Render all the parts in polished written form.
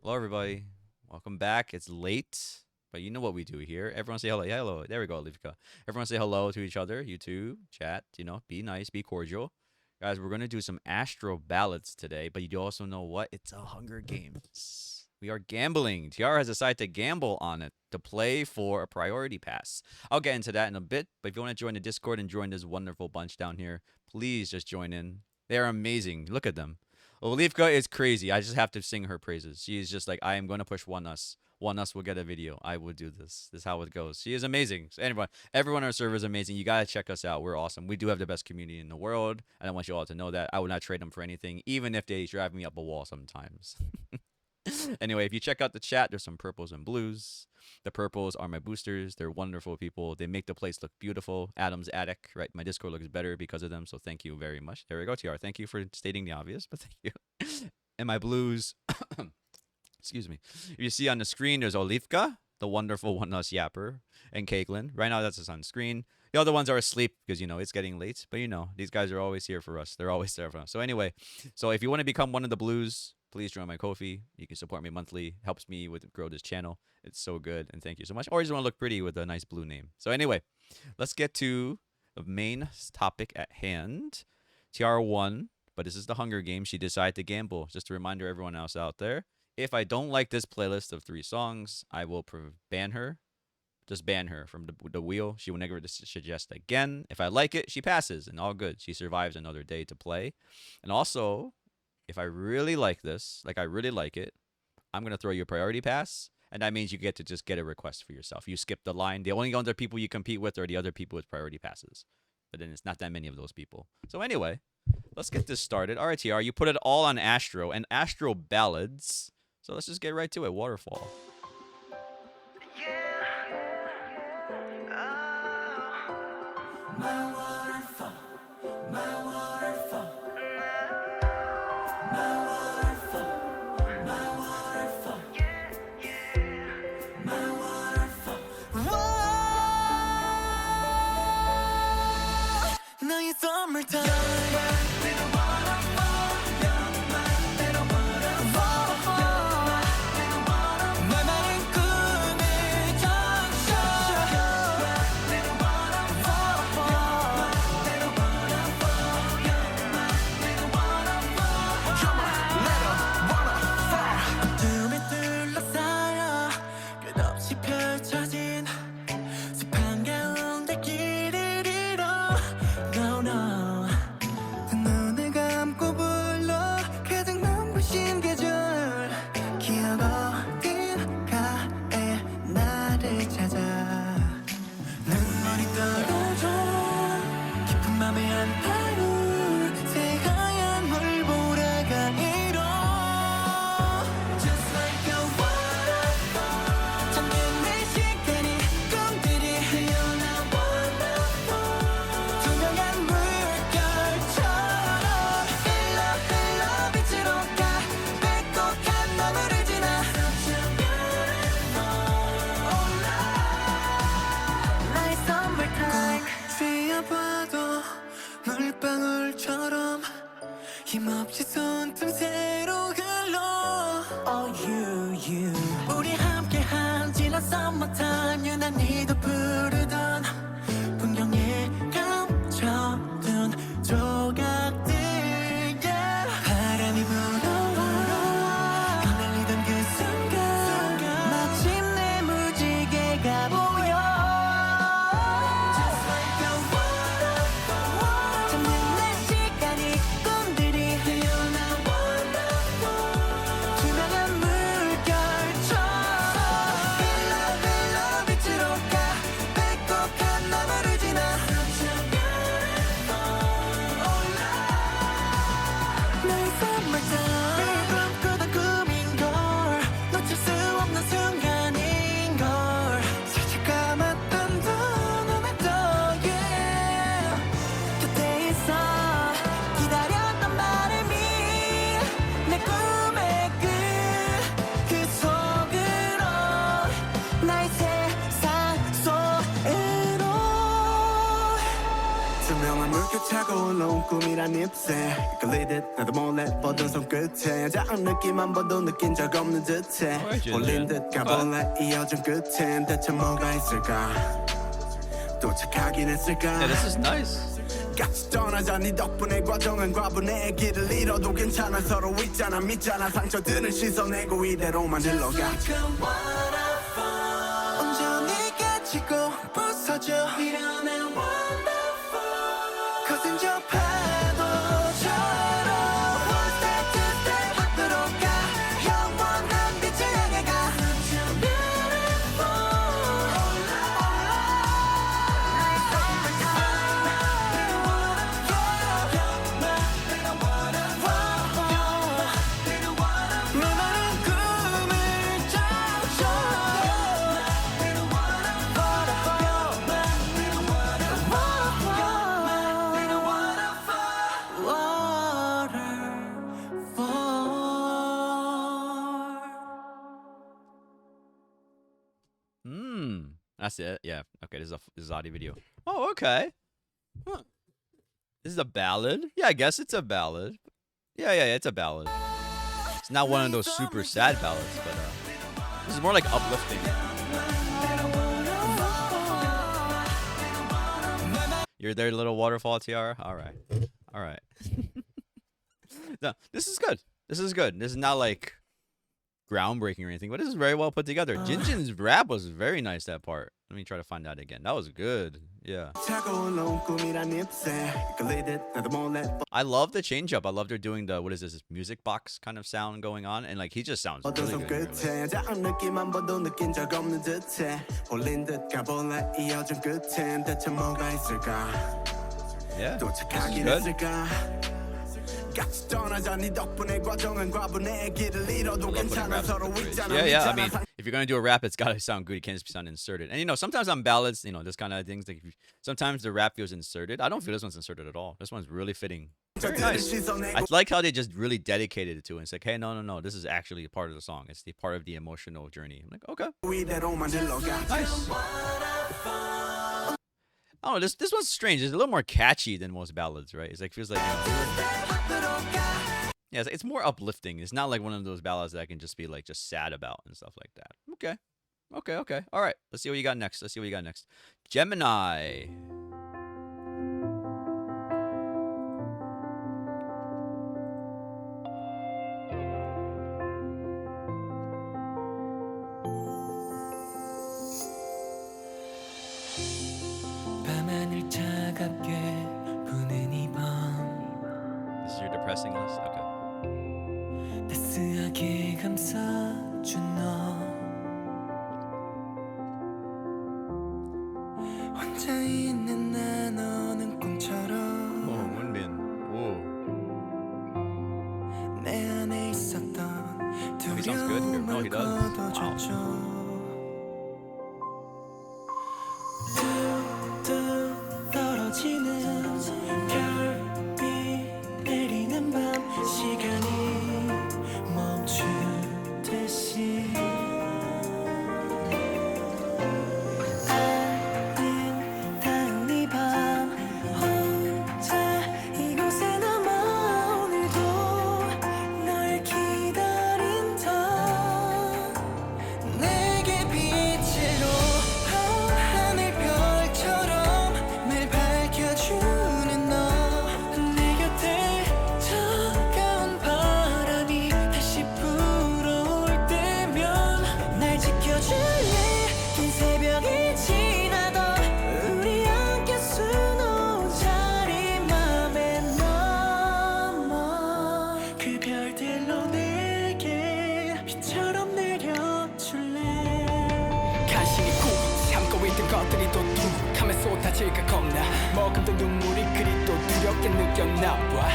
Hello, everybody. Welcome back. It's late, but you know what we do here. Everyone say hello. Yeah, hello. There we go, Olivka. Everyone say hello to each other. YouTube, chat. Be nice, be cordial. Guys, we're gonna do some Astro ballads today, but you also know what? It's a Hunger Games. We are gambling. TR has decided to gamble on it to play for a priority pass. I'll get into that in a bit, but if you want to join the Discord and join this wonderful bunch down here, please just join in. They're amazing. Look at them. Olivka is crazy. I just have to sing her praises. She is just like, I am going to push one us. One us will get a video. I will do this. This is how it goes. She is amazing. So everyone on our server is amazing. You got to check us out. We're awesome. We do have the best community in the world. And I want you all to know that. I would not trade them for anything, even if they drive me up a wall sometimes. Anyway, if you check out the chat, there's some purples and blues. The purples are my boosters. They're wonderful people. They make the place look beautiful. Adam's Attic, right? My Discord looks better because of them, so thank you very much. There we go, TR. Thank you for stating the obvious, but thank you. And my blues, excuse me. If you see on the screen, there's Olivka, the wonderful One Us Yapper, and Caitlin. Right now, that's just on screen. The other ones are asleep because, it's getting late. But, these guys are always here for us. They're always there for us. So anyway, if you want to become one of the blues, please join my Ko-fi. You can support me monthly. Helps me with grow this channel. It's so good. And thank you so much. Or you just want to look pretty with a nice blue name. So anyway, let's get to the main topic at hand. TR won, but this is the Hunger Games. She decided to gamble. Just a reminder to everyone else out there. If I don't like this playlist of 3 songs, I will ban her. Just ban her from the wheel. She will never suggest again. If I like it, she passes and all good. She survives another day to play. And also, if I really like this, like I really like it, I'm going to throw you a priority pass. And that means you get to just get a request for yourself. You skip the line. The only other people you compete with are the other people with priority passes. But then it's not that many of those people. So anyway, let's get this started. All right, TR, you put it all on Astro and Astro ballads. So let's just get right to it. Waterfall. My waterfall, my waterfall, my waterfall, my waterfall, my waterfall. Whoa, 너의 summertime. 힘없이 손틈새로 흘러 Oh you 우리 함께한 지난 summertime 유난히도 푸르던 풍경에 감춰둔 조각들 yeah. 바람이 불어와 흩날리던 그 순간 마침내 무지개가 보여 Just like a waterfall 잠든 내 시간이 꿈들이 흘려나 wonder 잎새 이끌리듯 나도 몰래 뻗은 손끝에 작은 느낌 한 번도 느낀 적 없는 듯해 홀린 듯 가볼래 이어진 끝엔 대체 뭐가 있을까 도착하긴 했을까 Yeah, this is nice. 같이 떠나자 네 덕분에 과정은 과분해 길을 잃어도 괜찮아 서로 있잖아 믿잖아 상처들은 씻어내고 이대로만 흘러가 온전히 깨지고 부서져 미련의 wonderful Cause in your 파도처럼 One step two step 앞으로 가 영원한 빛을 향해 가 That's it. Yeah. Okay. This is audio video. Oh, okay. Huh. This is a ballad. Yeah, I guess it's a ballad. Yeah, it's a ballad. It's not one of those super sad ballads, but this is more like uplifting. You're there, little waterfall tiara. All right. No, this is good. This is good. This is not like groundbreaking or anything, but this is very well put together. Jinjin's rap was very nice, that part. Let me try to find that again. That was good. Yeah. I love the change up. I love they're doing the, what is this music box kind of sound going on, and like he just sounds really good. Yeah, this is good. Yeah. I mean, if you're gonna do a rap, it's gotta sound good. You can't just sound inserted. And you know, sometimes on ballads, you know, this kind of things. Like, sometimes the rap feels inserted. I don't feel this one's inserted at all. This one's really fitting. Very nice. I like how they just really dedicated it to it. It's like, hey, no, this is actually a part of the song. It's the part of the emotional journey. I'm like, okay, nice. Oh, this one's strange. It's a little more catchy than most ballads, right? It's like feels like, yeah, it's more uplifting. It's not like one of those ballads that I can just be like just sad about and stuff like that. Okay. All right, let's see what you got next. Gemini. This is your depressing list? Okay. Oh, Moonbin. Oh, he sounds good here. No, he does. Wow.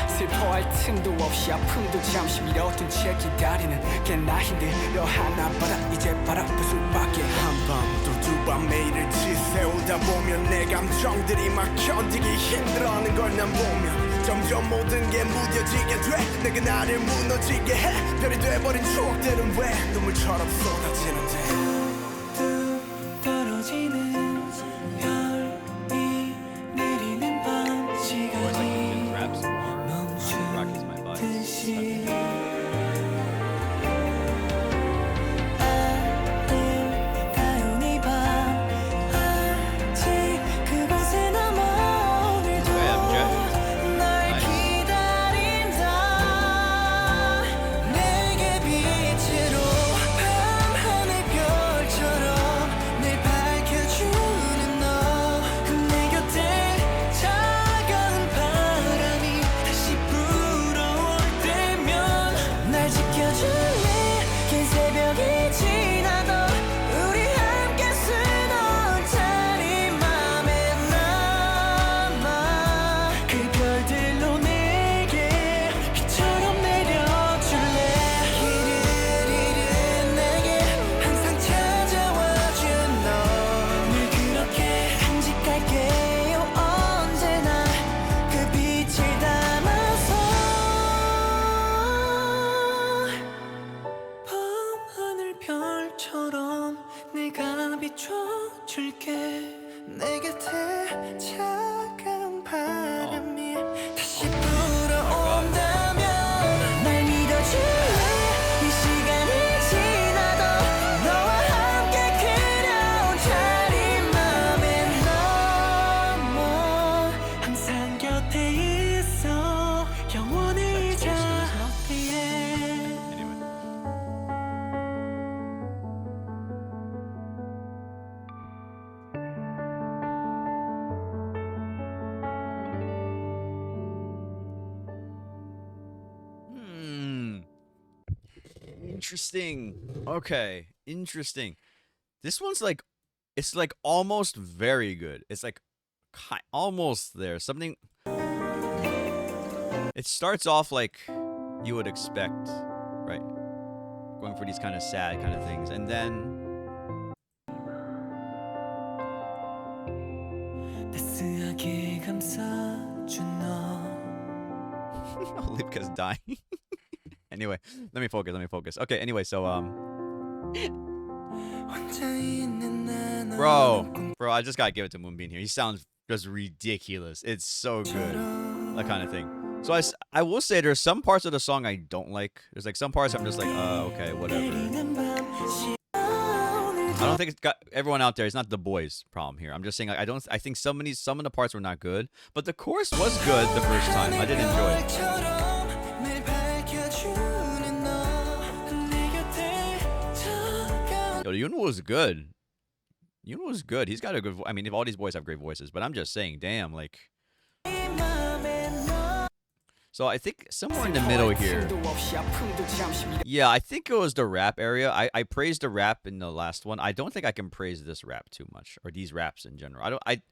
슬퍼할 틈도 없이 아픔도 잠시 미뤄둔 채 기다리는 게 나 힘들어 하나 봐라 이제 바라볼 수밖에 한 밤 또 두 밤 매일을 지새우다 보면 내 감정들이 막 견디기 힘들어하는 걸 난 보면 점점 모든 게 무뎌지게 돼 내가 나를 무너지게 해 별이 돼버린 추억들은 왜 눈물처럼 쏟아지는데 별이 내리는 밤 시간이 다시 불어온다면 날 믿어줄래 이 시간이 지나도 너와 함께 그려온 자리맘에 너무 항상 곁에 있어 영원히 잡히에 Interesting. Okay, interesting. This one's like, it's like almost very good. It's like almost there. Something. It starts off like you would expect, right? Going for these kind of sad kind of things, and then 따스하게 감싸준 너 Olivka's dying. Anyway, let me focus. Okay, anyway, so 혼자 있는 난 bro, I just gotta give it to Moonbeam here. He sounds just ridiculous. It's so good, that kind of thing. So I will say there's some parts of the song I don't like. There's like some parts I'm just like, okay, whatever. I don't think it's got everyone out there. It's not the boys' problem here. I'm just saying I think some of the parts were not good, but the chorus was good the first time. I did enjoy it. Yo, Yoon was good. Yoon was good. He's got a good. I mean, if all these boys have great voices, but I'm just saying, damn, like. So I think somewhere in the middle here. Yeah, I think it was the rap area. I praised the rap in the last one. I don't think I can praise this rap too much, or these raps in general. I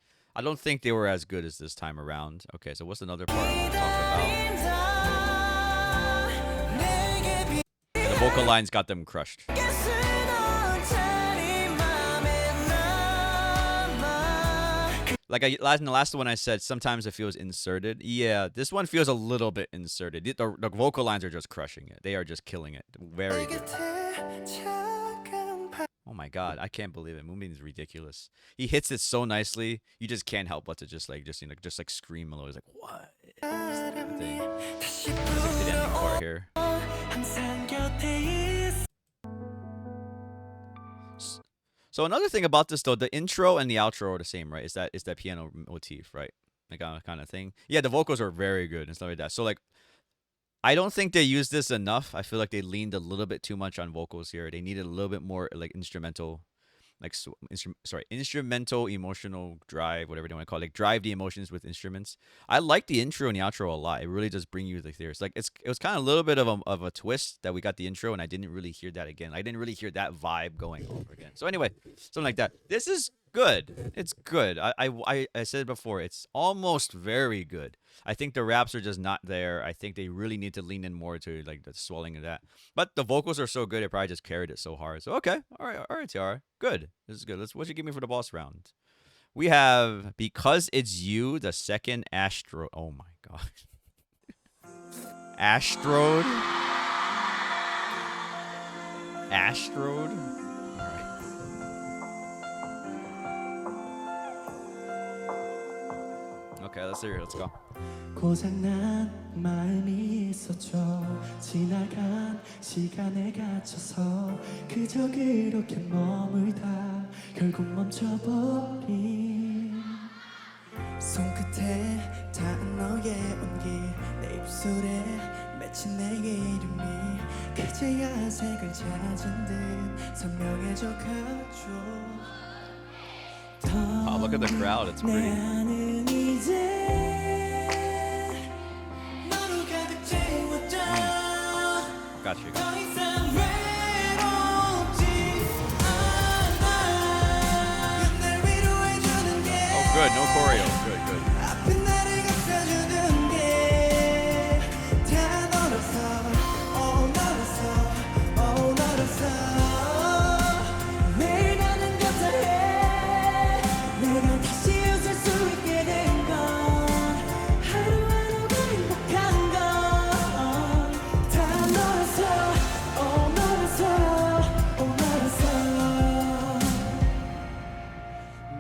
don't think they were as good as this time around. Okay, so what's another part I want to talk about? The vocal lines got them crushed. Like in the last one I said, sometimes it feels inserted. Yeah, this one feels a little bit inserted. The vocal lines are just crushing it. They are just killing it. Very good. Oh my god, I can't believe it. Moonbeam is ridiculous. He hits it so nicely, you just can't help but to just scream a little. He's like, what? This thing. This is like the ending part here. So another thing about this though, the intro and the outro are the same, right? Is that piano motif, right? Like kind of thing. Yeah, the vocals are very good and stuff like that. So like, I don't think they used this enough. I feel like they leaned a little bit too much on vocals here. They needed a little bit more like instrumental, like instrumental emotional drive, whatever they want to call it, like drive the emotions with instruments. I like the intro and the outro a lot. It really does bring you like there. It's like it was kind of a little bit of a twist that we got the intro and I didn't really hear that again. I didn't really hear that vibe going over again. So anyway, something like that. This is good. It's good. I said it before. It's almost very good. I think the raps are just not there. I think they really need to lean in more to like the swelling of that. But the vocals are so good, it probably just carried it so hard. So okay, all right, Tiara, good. This is good. What you give me for the boss round? We have Because It's You, the second Astro. Oh my god, Astrode. Okay, let's hear it. Let's go. 고장난 마음이 있었죠. 지나간 시간에 갇혀서 그저 그렇게 머물다 결국 멈춰버린 손끝에 닿은 너의 온기 내 입술에 맺힌 내게 이름이 그제야 색을 찾은 듯 선명해져 가죠. Oh, look at the crowd. It's pretty. Got you. Oh, good. No choreo. Good.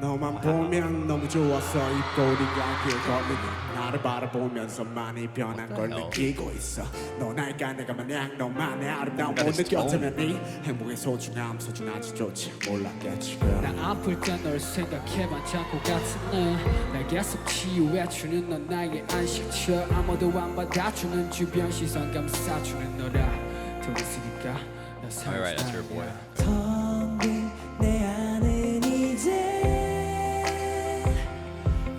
너만 보면 너무 좋아서 입꼬리 얇게 걸리는 나를 바라보면서 많이 변한 What 걸 the hell? 느끼고 있어 넌 알까 내가 마냥 너만의 아름다움 못 Got his 느꼈다면 네 행복의 소중함조차지 몰랐겠지 girl. 나 아플 때 널 생각해만 자꾸 같은 날 계속 치유해주는 넌 나의 안식처 아무도 안 받아주는 주변 시선 감싸주는 너라 돌이쓰니까 나 Alright, that's your boy. 텅 빈 내 안은 이제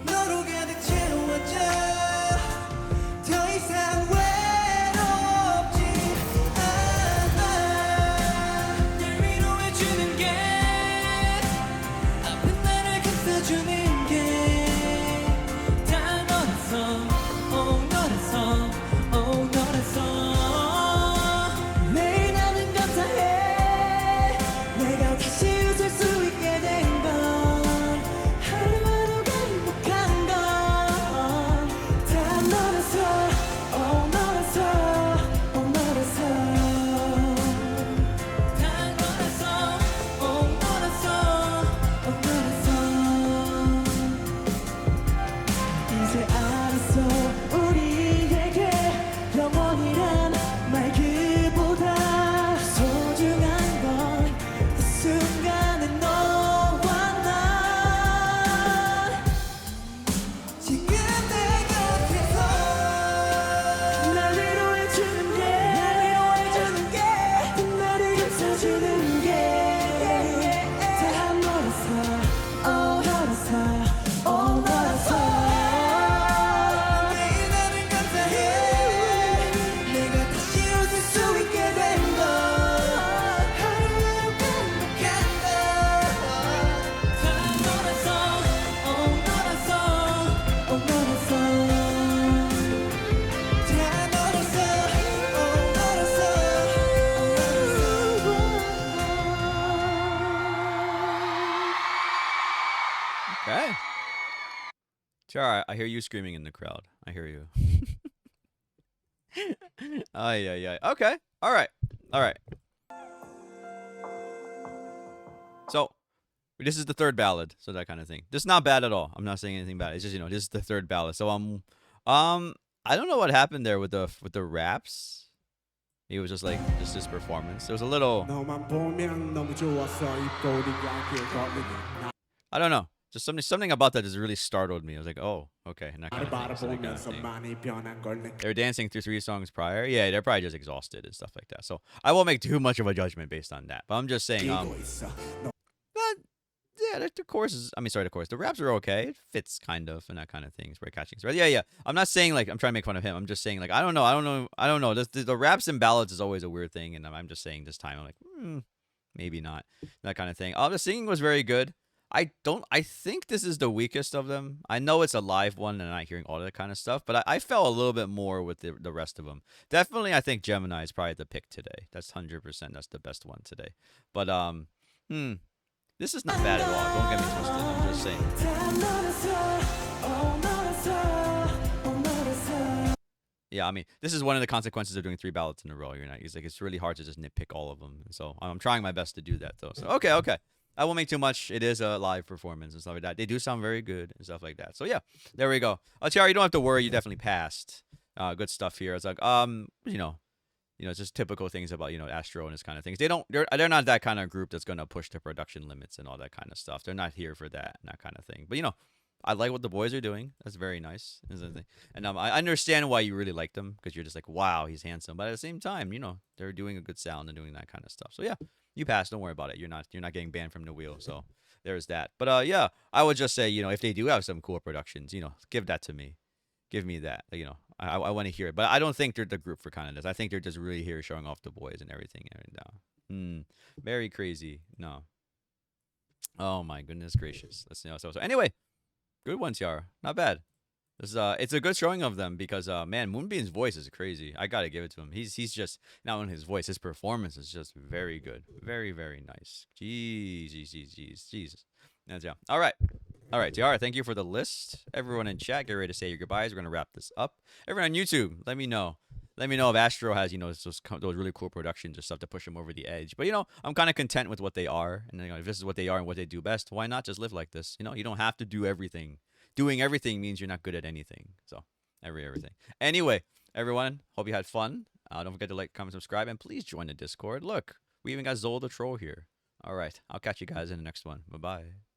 너로 가득 채워져 더 이상 외롭지 않아 날 위로해주는 게 아픈 나를 감싸주는 게 다 너라서 oh 너라서 oh 너라서 매일 나는 감사해 내가 다시 웃을 수 있게 된 건 하루하루가 행복한 건 다 너라서 oh 너라서 oh 너라서 다 너라서 oh 너라서 oh 너라서 이제 알았어 우리에게 영원이란 말 그보다 소중한 건 이 순간의 너와 나 지금 내 곁에서 날 위로해주는 게 나를 감싸주는 게 다 너라서 oh 너라서 oh 너라서 매일 나는 감사해 내가 다시 웃을 수 있게 된 건 하루하루가 행복한 건다 너라서 oh 너라서 oh 너라서 다 너라서 oh 너라서 Okay. Char, I hear you screaming in the crowd. I hear you. Ay, ay, ay. Okay. All right. All right. So, this is the third ballad, so that kind of thing. This is not bad at all. I'm not saying anything bad. It's just, this is the third ballad. So, I don't know what happened there with the raps. It was just like just this performance. It was a little, 너만 보면 너무 좋았어 입꼬리가 길거리니 I don't know. Just something about that just really startled me. I was like, oh, okay. And that kind 나를 of thing. So that kind of 바라보면서 thing. 많이 변한 걸 느끼고 They were dancing through 3 songs prior. Yeah, they're probably just exhausted and stuff like that. So I won't make too much of a judgment based on that. But I'm just saying, 있어 but, yeah, the choruses. I mean, sorry, the chorus. The raps are okay. It fits kind of and that kind of thing. It's very catchy. But yeah. I'm not saying like I'm trying to make fun of him. I'm just saying like I don't know. The raps and ballads is always a weird thing, and I'm just saying this time I'm like maybe not that kind of thing. The singing was very good. I think this is the weakest of them. I know it's a live one and I'm not hearing all that kind of stuff, but I felt a little bit more with the rest of them. Definitely, I think Gemini is probably the pick today. That's 100%. That's the best one today. But this is not bad at all. Don't get me twisted. I'm just saying. 다 너라서 oh 너라서 oh 너라서 Yeah, I mean, this is one of the consequences of doing 3 ballads in a row. It's really hard to just nitpick all of them. So I'm trying my best to do that though. So okay. I won't make too much. It is a live performance and stuff like that. They do sound very good and stuff like that. So yeah, there we go. Tiara, you don't have to worry. You definitely passed. Good stuff here. It's like it's just typical things about Astro and this kind of things. They're not that kind of group that's gonna push the production limits and all that kind of stuff. They're not here for that and that kind of thing. But I like what the boys are doing. That's very nice. And I understand why you really like them because you're just like, wow, he's handsome. But at the same time, they're doing a good sound and doing that kind of stuff. So yeah, you passed. Don't worry about it. You're not getting banned from the wheel. So there's that. But yeah, I would just say, if they do have some cool productions, give that to me. Give me that. I want to hear it. But I don't think they're the group for kind of this. I think they're just really here showing off the boys and everything. Very crazy. No. Oh my goodness gracious. Let's so anyway. Good one, Tiara. Not bad. This it's a good showing of them because man, Moonbeam's voice is crazy. I gotta give it to him. He's just not only his voice, his performance is just very good. Very, very nice. Jesus. That's yeah. All right, Tiara. Thank you for the list. Everyone in chat, get ready to say your goodbyes. We're gonna wrap this up. Everyone on YouTube, let me know. Let me know if Astro has those really cool productions or stuff to push them over the edge. But I'm kind of content with what they are, and if this is what they are and what they do best, why not just live like this? You don't have to do everything. Doing everything means you're not good at anything. So Everything. Anyway, everyone, hope you had fun. Don't forget to like, comment, subscribe, and please join the Discord. Look, we even got Zola the Troll here. All right, I'll catch you guys in the next one. Bye bye.